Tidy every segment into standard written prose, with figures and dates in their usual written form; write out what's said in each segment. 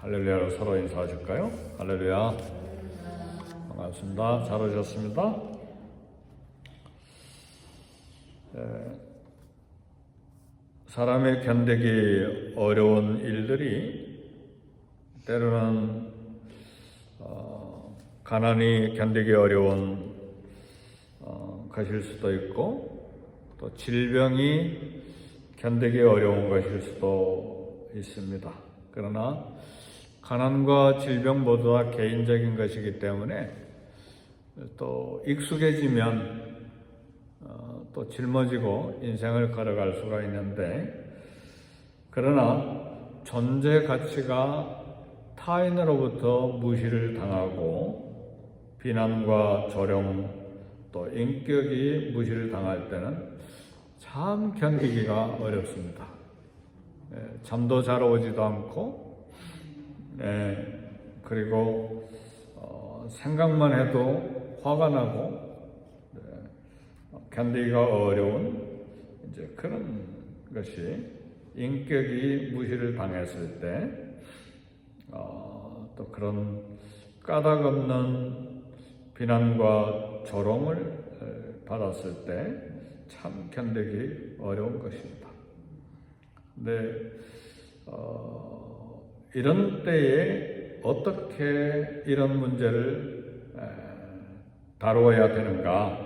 할렐루야로 서로 인사하실까요? 할렐루야. 반갑습니다. 잘 오셨습니다. 사람이 견디기 어려운 일들이 때로는 가난이 견디기 어려운 것일 수도 있고 또 질병이 견디기 어려운 것일 수도 있습니다. 그러나 가난과 질병 모두 다 개인적인 것이기 때문에 또 익숙해지면 또 짊어지고 인생을 걸어갈 수가 있는데, 그러나 존재 가치가 타인으로부터 무시를 당하고 비난과 조롱 또 인격이 무시를 당할 때는 참 견디기가 어렵습니다. 잠도 잘 오지도 않고 그리고 생각만 해도 화가 나고 견디기가 어려운 이제 그런 것이 인격이 무시를 당했을 때 또 그런 까닭 없는 비난과 조롱을 받았을 때 참 견디기 어려운 것입니다. 근데 이런 때에 어떻게 이런 문제를 다루어야 되는가?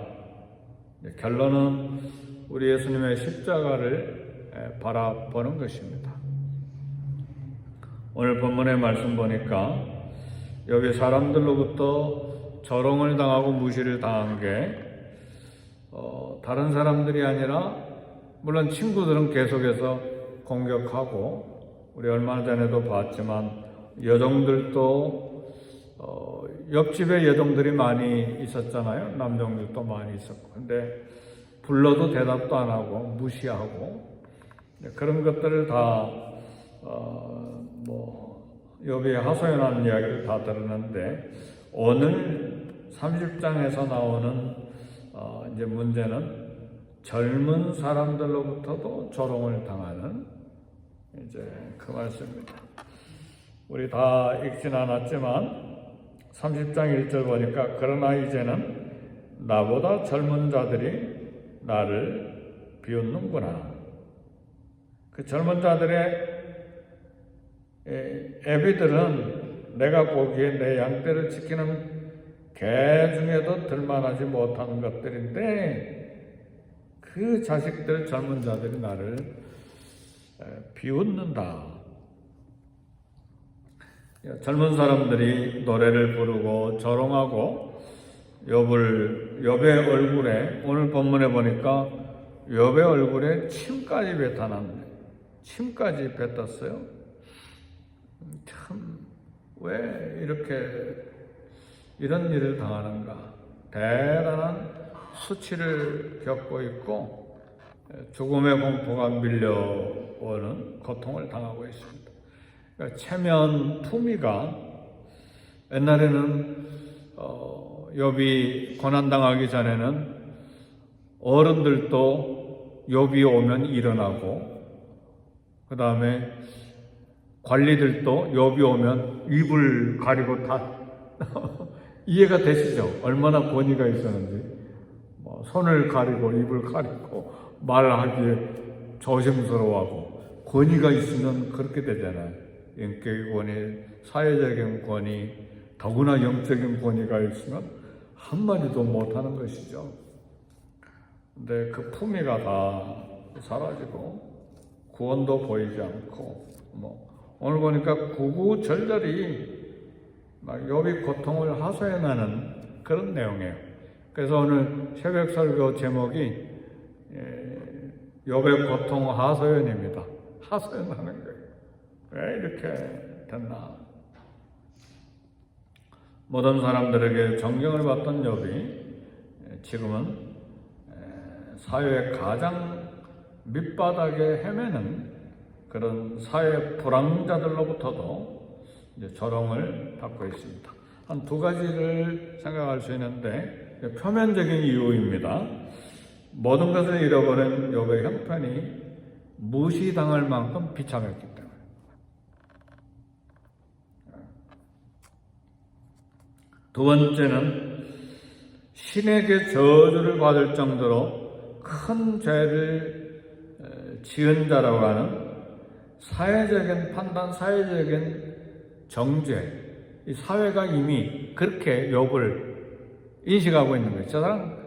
결론은 우리 예수님의 십자가를 바라보는 것입니다. 오늘 본문의 말씀 보니까 여기 사람들로부터 조롱을 당하고 무시를 당한 게 다른 사람들이 아니라, 물론 친구들은 계속해서 공격하고 우리 얼마 전에도 봤지만 여종들도 옆집에 여종들이 많이 있었잖아요. 남종들도 많이 있었고. 근데 불러도 대답도 안 하고 무시하고 그런 것들을 다 욥이 하소연하는 이야기를 다 들었는데, 오늘 30장에서 나오는 이제 문제는 젊은 사람들로부터도 조롱을 당하는 이제 그 말씀입니다. 우리 다 읽진 않았지만 30장 1절 보니까 그러나 이제는 나보다 젊은 자들이 나를 비웃는구나. 그 젊은 자들의 애비들은 내가 보기에 내 양떼를 지키는 개 중에도 들만하지 못한 것들인데 그 자식들 젊은 자들이 나를 비웃는다. 젊은 사람들이 노래를 부르고 조롱하고 욥의 얼굴에, 오늘 본문에 보니까 욥의 얼굴에 침까지 뱉어놨네. 침까지 뱉었어요. 참, 왜 이렇게 이런 일을 당하는가? 대단한 수치를 겪고 있고 죽음의 공포가 밀려오는 고통을 당하고 있습니다. 그러니까 체면 품위가, 옛날에는 욥이 고난당하기 전에는 어른들도 욥이 오면 일어나고, 그 다음에 관리들도 욥이 오면 입을 가리고 다 이해가 되시죠? 얼마나 권위가 있었는지. 손을 가리고 입을 가리고 말하기에 조심스러워하고, 권위가 있으면 그렇게 되잖아요. 인격의 권위, 사회적인 권위, 더구나 영적인 권위가 있으면 한마디도 못하는 것이죠. 근데 그 품위가 다 사라지고 구원도 보이지 않고, 오늘 보니까 구구절절히 막 욥이 고통을 하소연하는 그런 내용이에요. 그래서 오늘 새벽 설교 제목이 욥의 고통 하소연입니다. 하소연하는 거예요. 왜 이렇게 됐나? 모든 사람들에게 존경을 받던 욥이 지금은 사회의 가장 밑바닥에 헤매는 그런 사회 불황자들로부터도 이제 조롱을 받고 있습니다. 한 두 가지를 생각할 수 있는데, 표면적인 이유입니다. 모든 것을 잃어버린 욥의 형편이 무시당할 만큼 비참했기 때문에. 두 번째는 신에게 저주를 받을 정도로 큰 죄를 지은 자라고 하는 사회적인 판단, 사회적인 정죄, 이 사회가 이미 그렇게 욥을 인식하고 있는 거예요. 저 사람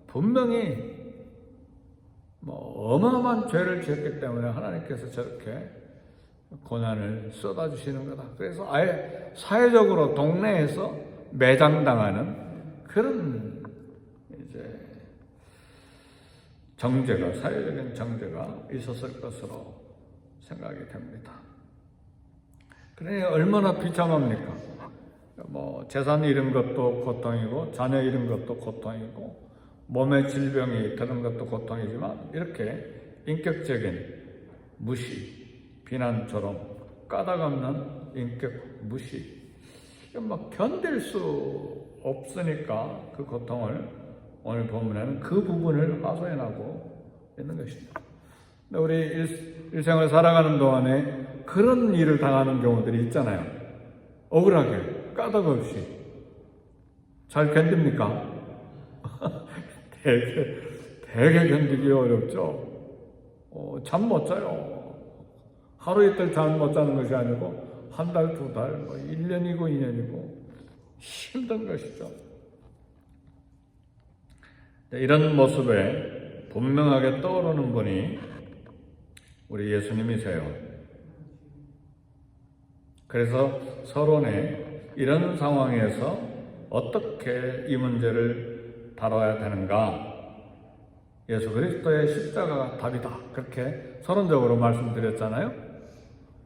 분명히 어마어마한 죄를 지었기 때문에 하나님께서 저렇게 고난을 쏟아주시는 거다. 그래서 아예 사회적으로 동네에서 매장당하는 그런 이제 정죄가, 사회적인 정죄가 있었을 것으로 생각이 됩니다. 그러니 얼마나 비참합니까? 재산 잃은 것도 고통이고, 자녀 잃은 것도 고통이고, 몸에 질병이 드는 것도 고통이지만, 이렇게 인격적인 무시, 비난처럼 까닭없는 인격 무시, 견딜 수 없으니까 그 고통을 오늘 본문에는 그 부분을 하소연하고 있는 것입니다. 우리 일생을 살아가는 동안에 그런 일을 당하는 경우들이 있잖아요. 억울하게, 까닭 없이. 잘 견딥니까? 되게 견디기 어렵죠. 잠 못 자요. 하루 이틀 잠 못 자는 것이 아니고 한 달, 두 달, 1년이고 2년이고 힘든 것이죠. 이런 모습에 분명하게 떠오르는 분이 우리 예수님이세요. 그래서 서론에 이런 상황에서 어떻게 이 문제를 다뤄야 되는가? 예수 그리스도의 십자가가 답이다. 그렇게 서론적으로 말씀드렸잖아요.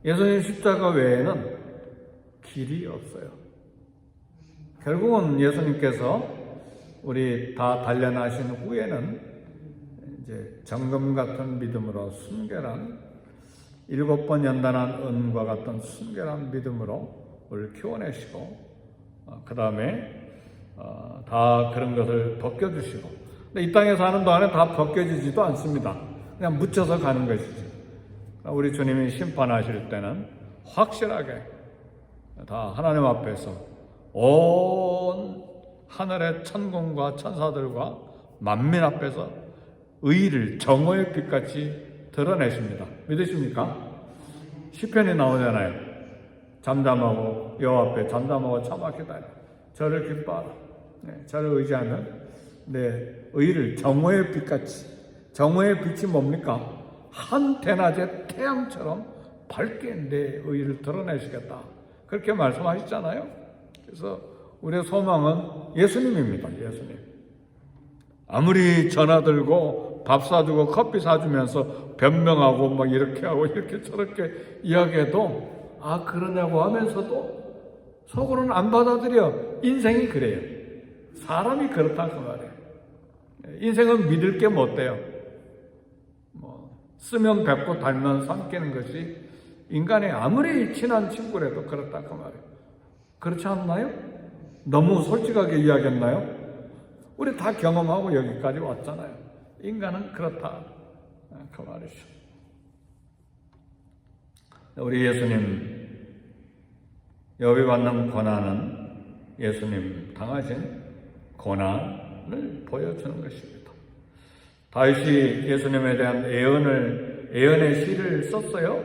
예수님 십자가 외에는 길이 없어요. 결국은 예수님께서 우리 다 단련하신 후에는 이제 정금 같은 믿음으로 순결한 7번 연단한 은과 같은 순결한 믿음으로 우리를 키워내시고 그 다음에 다 그런 것을 벗겨주시고, 근데 이 땅에 사는 동안에 다 벗겨지지도 않습니다. 그냥 묻혀서 가는 것이지. 우리 주님이 심판하실 때는 확실하게 다 하나님 앞에서 온 하늘의 천군과 천사들과 만민 앞에서 의를 정오의 빛같이 드러내십니다. 믿으십니까? 시편이 나오잖아요. 잠잠하고 여호와 앞에 잠잠하고 참아 기다려. 저를 기뻐하라. 저를 의지하면 내 의를 정오의 빛같이. 정오의 빛이 뭡니까? 한 대낮의 태양처럼 밝게 내 의를 드러내시겠다. 그렇게 말씀하셨잖아요. 그래서 우리의 소망은 예수님입니다. 예수님. 아무리 전화 들고 밥 사주고 커피 사주면서 변명하고 이렇게 하고 이렇게 저렇게 이야기해도 그러냐고 하면서도 속으로는 안 받아들여. 인생이 그래요. 사람이 그렇다 그 말이에요. 인생은 믿을 게 못 돼요. 쓰면 뱉고 달면 삼키는 것이 인간의 아무리 친한 친구라도 그렇다 그 말이에요. 그렇지 않나요? 너무 솔직하게 이야기했나요? 우리 다 경험하고 여기까지 왔잖아요. 인간은 그렇다 그 말이죠. 우리 예수님 욥이 받는 고난은 예수님 당하신 고난을 보여주는 것입니다. 다윗이 예수님에 대한 예언의 시를 썼어요.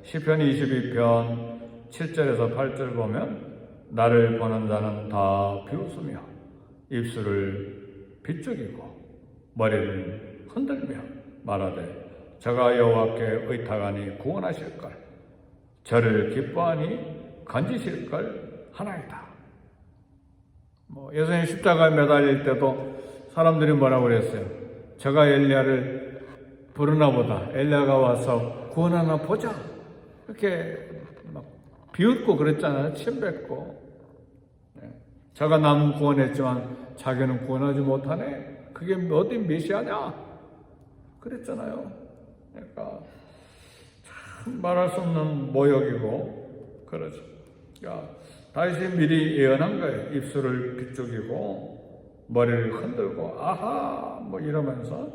시편 22편 7절에서 8절 보면 나를 보는 자는 다 비웃으며 입술을 비죽이고 머리를 흔들며 말하되 저가 여호와께 의탁하니 구원하실걸, 저를 기뻐하니 건지실걸 하나이다. 예수님 십자가에 매달릴 때도 사람들이 뭐라고 그랬어요? 저가 엘리야를 부르나 보다. 엘리야가 와서 구원하나 보자. 이렇게 비웃고 그랬잖아요. 침뱉고. 저가 남은 구원했지만 자기는 구원하지 못하네. 그게 어디 메시아냐? 그랬잖아요. 그러니까 참 말할 수 없는 모욕이고 그러죠. 그러니까 다윗이 미리 예언한 거예요. 입술을 비죽이고 머리를 흔들고 아하 이러면서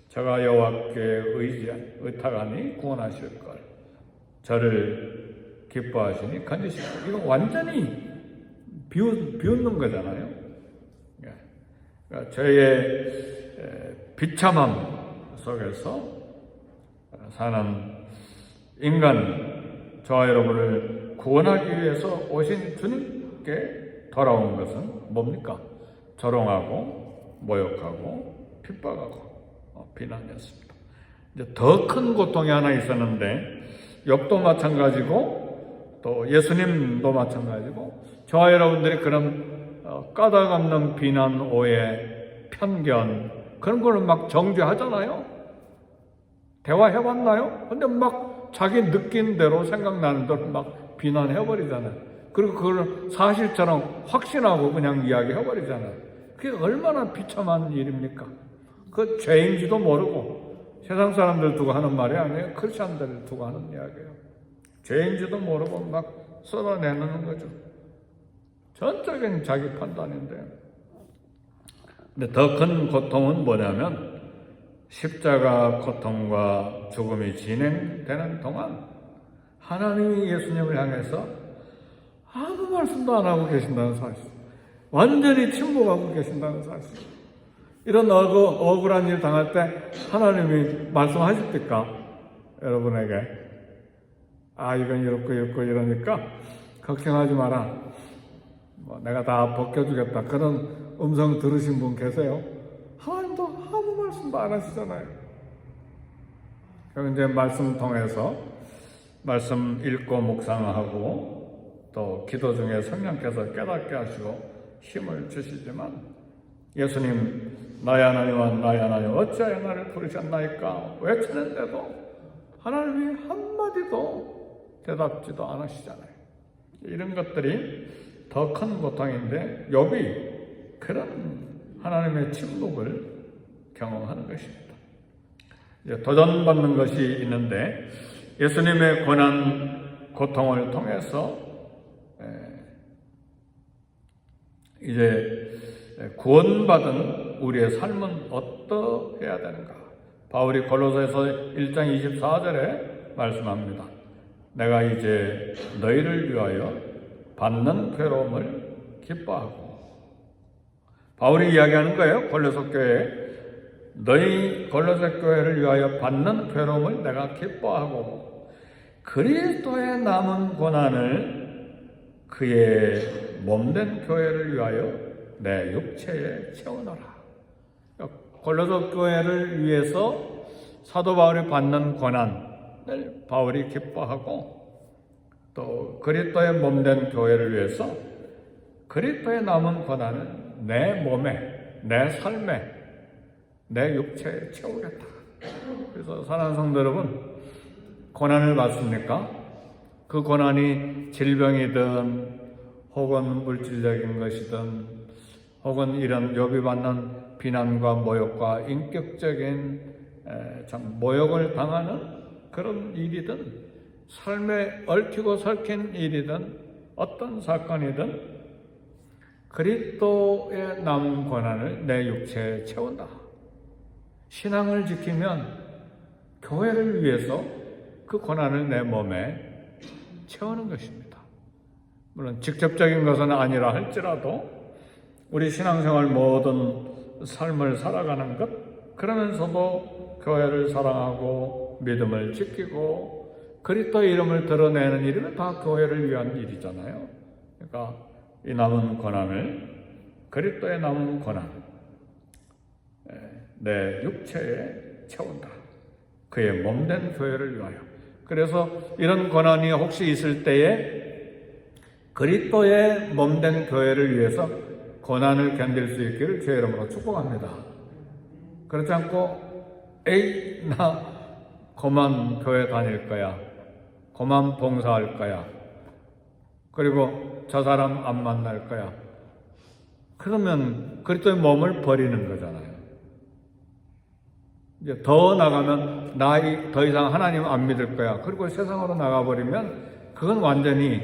저가 여호와께 의탁하니 구원하실 걸, 저를 기뻐하시니 건지실 걸. 이거 완전히 비웃는 거잖아요. 그러니까 저의 비참함 속에서 사는 인간, 저와 여러분을 구원하기 위해서 오신 주님께 돌아온 것은 뭡니까? 조롱하고 모욕하고 핍박하고 비난이었습니다. 이제 더 큰 고통이 하나 있었는데, 욥도 마찬가지고 또 예수님도 마찬가지고 저와 여러분들이 그런 까닭 없는 비난, 오해, 편견 그런 걸 막 정죄하잖아요. 대화해봤나요? 근데 막 자기 느낀 대로 생각나는 대로 막 비난해버리잖아요. 그리고 그걸 사실처럼 확신하고 그냥 이야기해버리잖아요. 그게 얼마나 비참한 일입니까? 그 죄인지도 모르고 세상 사람들 두고 하는 말이 아니에요. 크리스찬들을 두고 하는 이야기예요. 죄인지도 모르고 막 쏟아내는 거죠. 전적인 자기 판단인데. 근데 더 큰 고통은 뭐냐면 십자가 고통과 죽음이 진행되는 동안 하나님이 예수님을 향해서 아무 말씀도 안 하고 계신다는 사실, 완전히 침묵하고 계신다는 사실. 이런 억울한 일 당할 때 하나님이 말씀하십니까? 여러분에게 이건 이렇고 이러니까 걱정하지 마라, 내가 다 벗겨주겠다, 그런 음성 들으신 분 계세요? 하나님도 아무 말씀도 안 하시잖아요. 그럼 이제 말씀 통해서 말씀 읽고 묵상하고 또 기도 중에 성령께서 깨닫게 하시고 힘을 주시지만, 예수님 나의 하나님아 나의 하나님 어찌하여 나를 부르셨나이까 외치는데도 하나님이 한마디도 대답지도 않으시잖아요. 이런 것들이 더 큰 고통인데 욥이 그런 하나님의 침묵을 경험하는 것입니다. 이제 도전받는 것이 있는데, 예수님의 고난 고통을 통해서 이제 구원받은 우리의 삶은 어떠해야 되는가? 바울이 골로새서 1장 24절에 말씀합니다. 내가 이제 너희를 위하여 받는 괴로움을 기뻐하고. 바울이 이야기하는 거예요. 골로새 교회에 너희 골로새 교회를 위하여 받는 괴로움을 내가 기뻐하고 그리스도의 남은 고난을 그의 몸된 교회를 위하여 내 육체에 채워넣어라. 골로새 교회를 위해서 사도 바울이 받는 고난을 바울이 기뻐하고, 또 그리스도의 몸된 교회를 위해서 그리스도의 남은 고난을 내 몸에, 내 삶에, 내 육체에 채우겠다. 그래서 사랑하는 성도 여러분, 고난을 받습니까? 그 고난이 질병이든 혹은 물질적인 것이든 혹은 이런 욥이 받는 비난과 모욕과 인격적인 참 모욕을 당하는 그런 일이든, 삶에 얽히고 설킨 일이든 어떤 사건이든 그리스도의 남은 고난을 내 육체에 채운다. 신앙을 지키면 교회를 위해서 그 고난을 내 몸에 채우는 것입니다. 물론 직접적인 것은 아니라 할지라도 우리 신앙생활 모든 삶을 살아가는 것, 그러면서도 교회를 사랑하고 믿음을 지키고 그리스도의 이름을 드러내는 일은 다 교회를 위한 일이잖아요. 그러니까 이 남은 고난을, 그리스도의 남은 고난, 내 육체에 채운다. 그의 몸된 교회를 위하여. 그래서 이런 고난이 혹시 있을 때에 그리스도의 몸된 교회를 위해서 고난을 견딜 수 있기를 주의 이름으로 축복합니다. 그렇지 않고 나 그만 교회 다닐 거야, 그만 봉사할 거야, 그리고 저 사람 안 만날 거야, 그러면 그리스도의 몸을 버리는 거잖아요. 이제 더 나가면 나 더 이상 하나님 안 믿을 거야, 그리고 세상으로 나가버리면 그건 완전히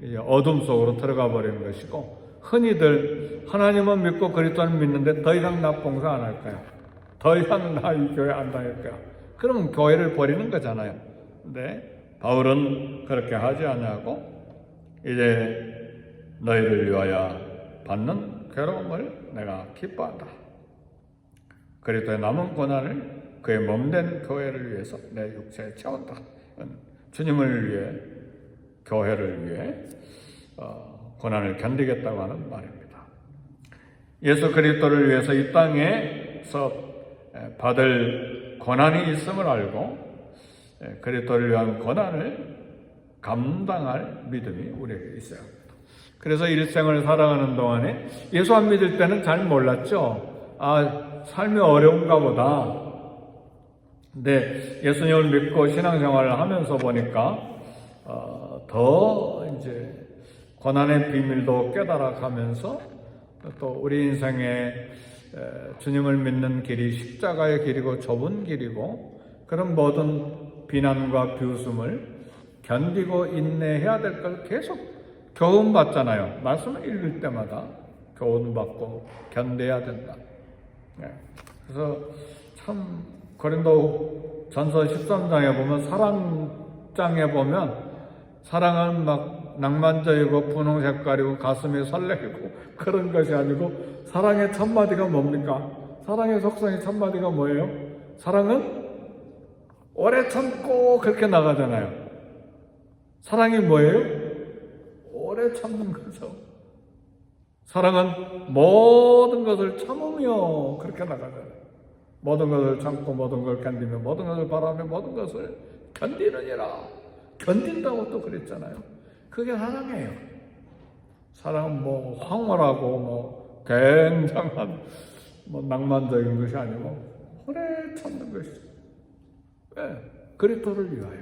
이제 어둠 속으로 들어가 버리는 것이고, 흔히들 하나님은 믿고 그리스도는 믿는데 더 이상 나 봉사 안 할 거야, 더 이상 나 이 교회 안 다닐 거야, 그러면 교회를 버리는 거잖아요. 근데 바울은 그렇게 하지 않냐고, 이제 너희를 위하여 받는 괴로움을 내가 기뻐한다. 그리스도의 남은 고난을 그의 몸된 교회를 위해서 내 육체에 채운다. 주님을 위해, 교회를 위해 고난을 견디겠다고 하는 말입니다. 예수 그리스도를 위해서 이 땅에서 받을 고난이 있음을 알고 그리스도를 위한 고난을 감당할 믿음이 우리에게 있어야 합니다. 그래서 일생을 살아가는 동안에 예수 안 믿을 때는 잘 몰랐죠. 삶이 어려운가 보다. 근데 예수님을 믿고 신앙생활을 하면서 보니까 더 이제 고난의 비밀도 깨달아가면서 또 우리 인생에 주님을 믿는 길이 십자가의 길이고 좁은 길이고 그런 모든 비난과 비웃음을 견디고 인내해야 될 걸 계속 교훈받잖아요. 말씀을 읽을 때마다 교훈받고 견뎌야 된다. 그래서 참 고린도 전서 13장에 보면 사랑장에 보면 사랑은 막 낭만적이고 분홍 색깔이고 가슴이 설레고 그런 것이 아니고 사랑의 첫마디가 뭡니까? 사랑의 속성의 첫마디가 뭐예요? 사랑은 오래 참고 그렇게 나가잖아요. 사랑이 뭐예요? 오래 참는 거죠. 사랑은 모든 것을 참으며 그렇게 나가잖아요. 모든 것을 참고 모든 걸 견디며 모든 것을 바라며 모든 것을 견디느니라. 견딘다고 또 그랬잖아요. 그게 사랑이에요. 사랑은 뭐 황홀하고 굉장한 낭만적인 것이 아니고 오래 참는 것이죠. 왜? 그리스도를 위하여,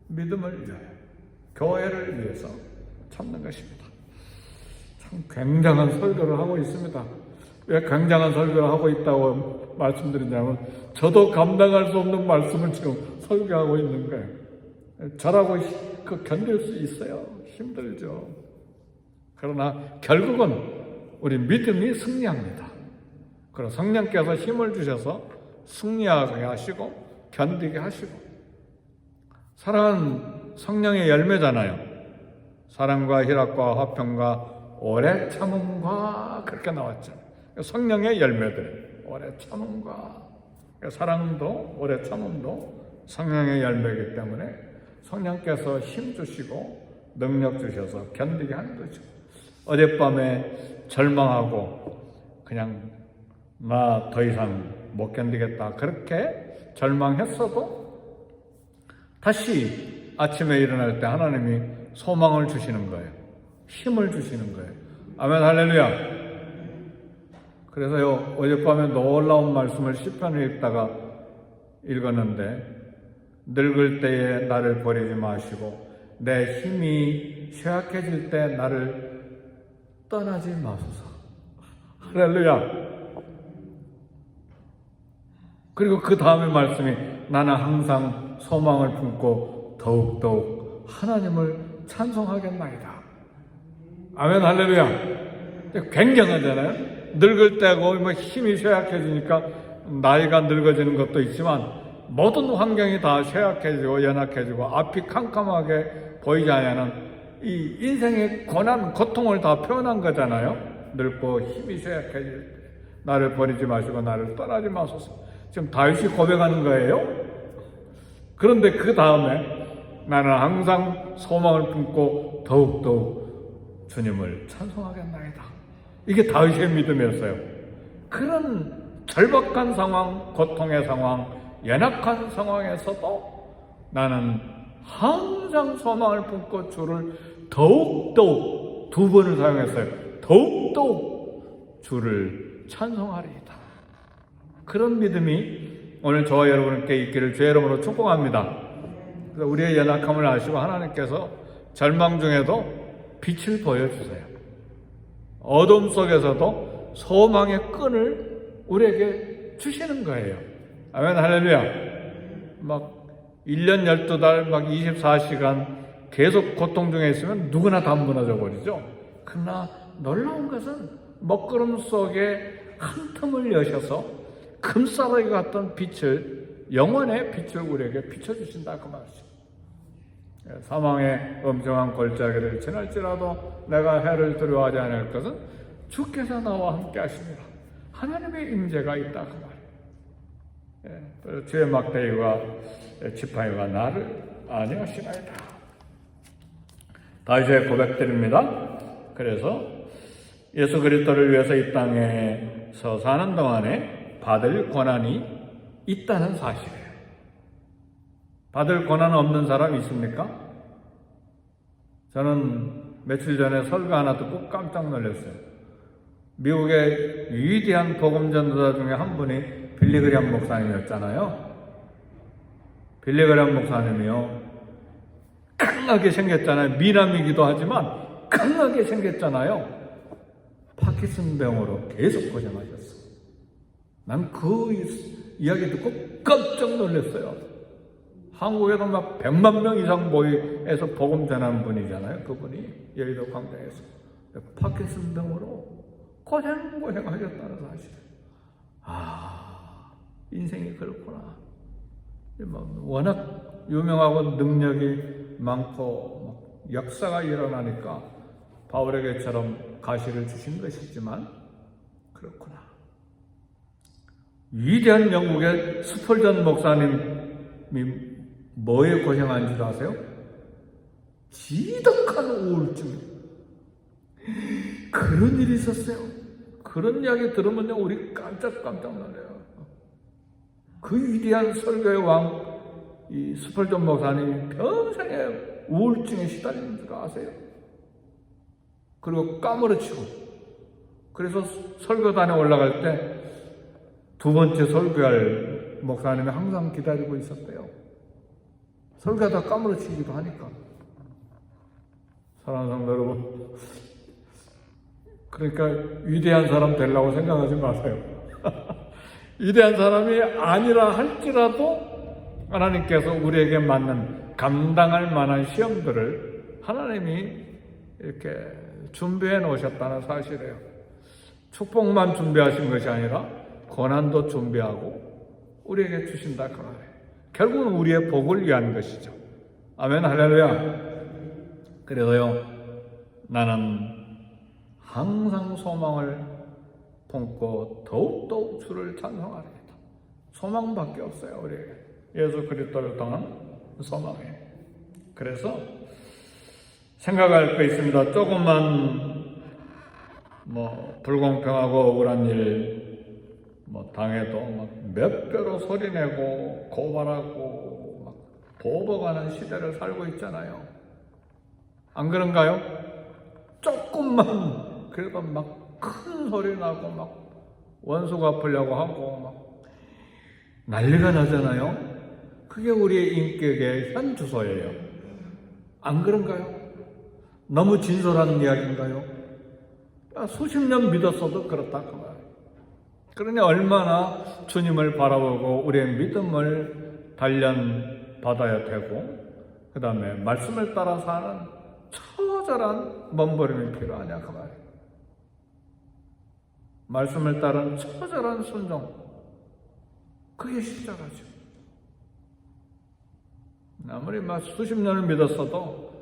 믿음을 위하여, 교회를 위해서 참는 것입니다. 참 굉장한 설교를 하고 있습니다. 왜 굉장한 설교를 하고 있다고 말씀드리냐면 저도 감당할 수 없는 말씀을 지금 설교하고 있는 거예요. 저라고 견딜 수 있어요. 힘들죠. 그러나 결국은 우리 믿음이 승리합니다. 그리고 성령께서 힘을 주셔서 승리하게 하시고 견디게 하시고 사랑은 성령의 열매잖아요. 사랑과 희락과 화평과 오래 참음과 그렇게 나왔죠. 성령의 열매들, 오래 참음과 사랑도 오래 참음도 성령의 열매이기 때문에 성령께서 힘 주시고 능력 주셔서 견디게 하는 거죠. 어젯밤에 절망하고 그냥 나 더 이상 못 견디겠다 그렇게 절망했어도 다시 아침에 일어날 때 하나님이 소망을 주시는 거예요. 힘을 주시는 거예요. 아멘 할렐루야. 그래서요 어젯밤에 놀라운 말씀을 시편을 읽다가 읽었는데 늙을 때에 나를 버리지 마시고 내 힘이 쇠약해질 때 나를 떠나지 마소서. 할렐루야. 그리고 그 다음에 말씀이 나는 항상 소망을 품고 더욱더욱 하나님을 찬송하겠나이다. 아멘 할렐루야. 굉장하잖아요. 늙을 때고 힘이 쇠약해지니까 나이가 늙어지는 것도 있지만 모든 환경이 다 쇠약해지고 연약해지고 앞이 캄캄하게 보이지 않는 이 인생의 고난, 고통을 다 표현한 거잖아요. 늙고 힘이 쇠약해질 때 나를 버리지 마시고 나를 떠나지 마소서. 지금 다윗이 고백하는 거예요. 그런데 그 다음에 나는 항상 소망을 품고 더욱더욱 주님을 찬송하겠나이다. 이게 다윗의 믿음이었어요. 그런 절박한 상황, 고통의 상황, 연약한 상황에서도 나는 항상 소망을 품고 주를 더욱더욱 두 번을 사용했어요. 더욱더욱 주를 찬송하리이다. 그런 믿음이 오늘 저와 여러분께 있기를 주의 이름으로 축복합니다. 그래서 우리의 연약함을 아시고 하나님께서 절망 중에도 빛을 보여주세요. 어둠 속에서도 소망의 끈을 우리에게 주시는 거예요. 아멘 할렐루야. 막 1년 12달 막 24시간 계속 고통 중에 있으면 누구나 다 무너져 버리죠. 그러나 놀라운 것은 먹구름 속에 한 틈을 여셔서 금싸라기 같던 빛을, 영원의 빛을 우리에게 비춰주신다 그 말이죠. 사망의 엄정한 골짜기를 지날지라도 내가 해를 두려워하지 않을 것은 주께서 나와 함께 하십니다. 하나님의 임재가 있다 그 말이에요. 주의 막대기와 지팡이가 나를 안위하시나이다. 다윗의 고백드립니다. 그래서 예수 그리스도를 위해서 이 땅에서 사는 동안에 받을 권한이 있다는 사실이에요. 받을 권한 없는 사람 있습니까? 저는 며칠 전에 설교 하나 듣고 깜짝 놀랐어요. 미국의 위대한 복음 전도자 중에 한 분이 빌리그램 목사님이었잖아요. 빌리그램 목사님이요, 강하게 생겼잖아요. 미남이기도 하지만 강하게 생겼잖아요. 파킨슨 병으로 계속 고생하셨어요. 난 그 이야기 듣고 깜짝 놀랐어요. 한국에도 막 100만 명 이상 모여서 복음 전하는 분이잖아요. 그분이 여의도 광장에서 파킨슨 병으로 고생하셨다는 사실. 인생이 그렇구나. 워낙 유명하고 능력이 많고 역사가 일어나니까 바울에게처럼 가시를 주신 것이지만 그렇구나. 위대한 영국의 스펄전 목사님이 뭐에 고생한 줄 아세요? 지독한 우울증. 그런 일이 있었어요. 그런 이야기 들으면요, 우리 깜짝 놀라요. 그 위대한 설교의 왕, 이 스펄전 목사님이 평생에 우울증에 시달리는 줄 아세요? 그리고 까무러치고, 그래서 설교단에 올라갈 때 두 번째 설교할 목사님이 항상 기다리고 있었대요. 설교하다 까무러치기도 하니까. 사랑하는 성도 여러분, 그러니까 위대한 사람 되려고 생각하지 마세요. 위대한 사람이 아니라 할지라도 하나님께서 우리에게 맞는 감당할 만한 시험들을 하나님이 이렇게 준비해 놓으셨다는 사실이에요. 축복만 준비하신 것이 아니라 고난도 준비하고 우리에게 주신다 그 말이에요. 결국은 우리의 복을 위한 것이죠. 아멘, 할렐루야. 그래서요, 나는 항상 소망을 품고 더욱더욱 주를 찬송하리이다. 소망밖에 없어요, 우리에게. 예수 그리스도를 통한 소망이에요. 그래서 생각할 거 있습니다. 조금만 불공평하고 억울한 일 당해도 몇 배로 소리내고 고발하고 보복하는 시대를 살고 있잖아요. 안 그런가요? 조금만 그래도 큰 소리 나고 원수 갚으려고 하고 난리가 나잖아요. 그게 우리의 인격의 현 주소예요. 안 그런가요? 너무 진솔한 이야기인가요? 수십 년 믿었어도 그렇다 그 말이에요. 그러니 얼마나 주님을 바라보고 우리의 믿음을 단련받아야 되고 그 다음에 말씀을 따라 사는 처절한 몸부림이 필요하냐 그 말이에요. 말씀을 따른 처절한 순종, 그게 십자가죠. 아무리 수십 년을 믿었어도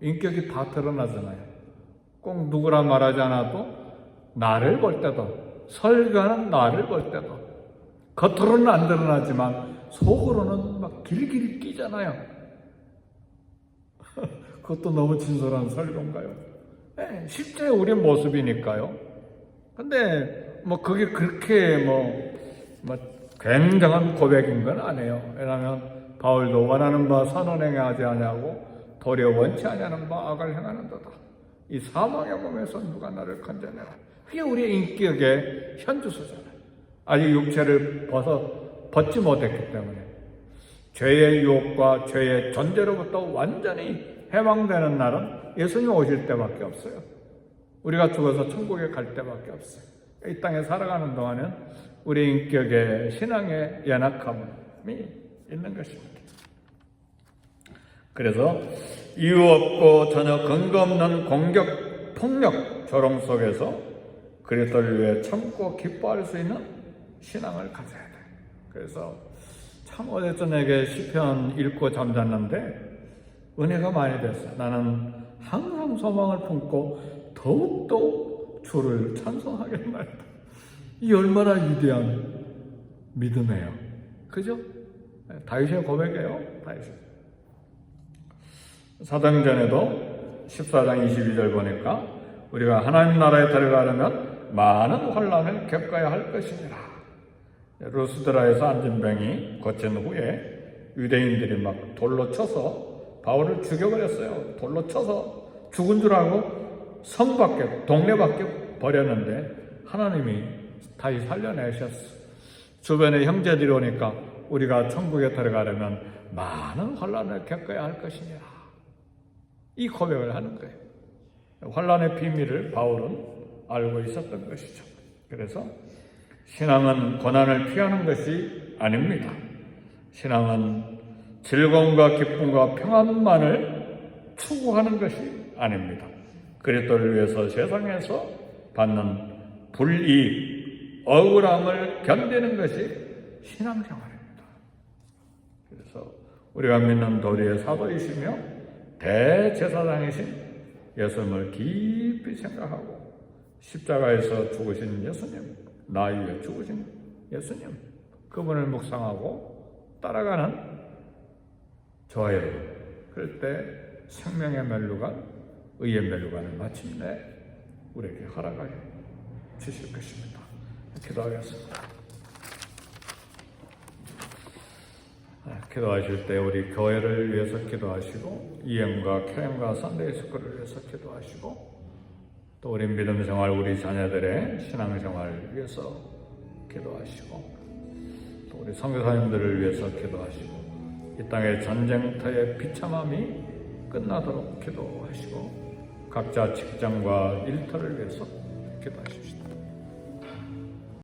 인격이 다 드러나잖아요. 꼭 누구라 말하지 않아도 나를 볼 때도, 설교하는 나를 볼 때도 겉으로는 안 드러나지만 속으로는 길길이 끼잖아요. 그것도 너무 진솔한 설교인가요? 네, 실제 우리 모습이니까요. 근데 그게 그렇게 굉장한 고백인 건 아니에요. 왜냐하면 바울도 원하는 바 선을 행하지 아니하고 도리어 원치 아니하는 바 악을 행하는도다. 이 사망의 몸에서 누가 나를 건져내라. 그게 우리의 인격의 현주소잖아요. 아직 육체를 벗지 못했기 때문에 죄의 유혹과 죄의 존재로부터 완전히 해방되는 날은 예수님 오실 때밖에 없어요. 우리가 죽어서 천국에 갈 때밖에 없어요. 이 땅에 살아가는 동안은 우리 인격의 신앙의 연약함이 있는 것입니다. 그래서 이유 없고 전혀 근거 없는 공격, 폭력, 조롱 속에서 그리스도를 위해 참고 기뻐할 수 있는 신앙을 가져야 돼요. 그래서 참 어제 저녁에 시편 읽고 잠잤는데 은혜가 많이 됐어요. 나는 항상 소망을 품고 더욱더 주를 찬송하겠나이다. 이 얼마나 위대한 믿음이에요. 그죠? 다윗의 고백이에요. 다윗. 사도행전에도 14장 22절 보니까 우리가 하나님 나라에 들어가려면 많은 환난을 겪어야 할 것이니라. 루스드라에서 안진병이 고친 후에 유대인들이 막 돌로 쳐서 바울을 죽여버렸어요. 돌로 쳐서 죽은 줄 알고 성 밖에, 동네 밖에 버렸는데 하나님이 다시 살려내셨어. 주변에 형제들이 오니까 우리가 천국에 들어가려면 많은 환난을 겪어야 할 것이니라. 이 고백을 하는 거예요. 환난의 비밀을 바울은 알고 있었던 것이죠. 그래서 신앙은 고난을 피하는 것이 아닙니다. 신앙은 즐거움과 기쁨과 평안만을 추구하는 것이 아닙니다. 그리스도를 위해서 세상에서 받는 불이익, 억울함을 견디는 것이 신앙생활입니다. 그래서 우리가 믿는 도리의 사도이시며 대제사장이신 예수님을 깊이 생각하고 십자가에서 죽으신 예수님, 나 위해 죽으신 예수님, 그분을 묵상하고 따라가는 저와 여러분, 그럴 때 생명의 멸류관, 의의 멸류관을 마침내 우리에게 허락하여 주실 것입니다. 기도하겠습니다. 기도하실 때 우리 교회를 위해서 기도하시고 이엠과 케엠과 선데이 스쿨을 위해서 기도하시고 또 우리 믿음 생활, 우리 자녀들의 신앙 생활을 위해서 기도하시고 또 우리 선교사님들을 위해서 기도하시고 이 땅의 전쟁터의 비참함이 끝나도록 기도하시고 각자 직장과 일터를 위해서 기도하시고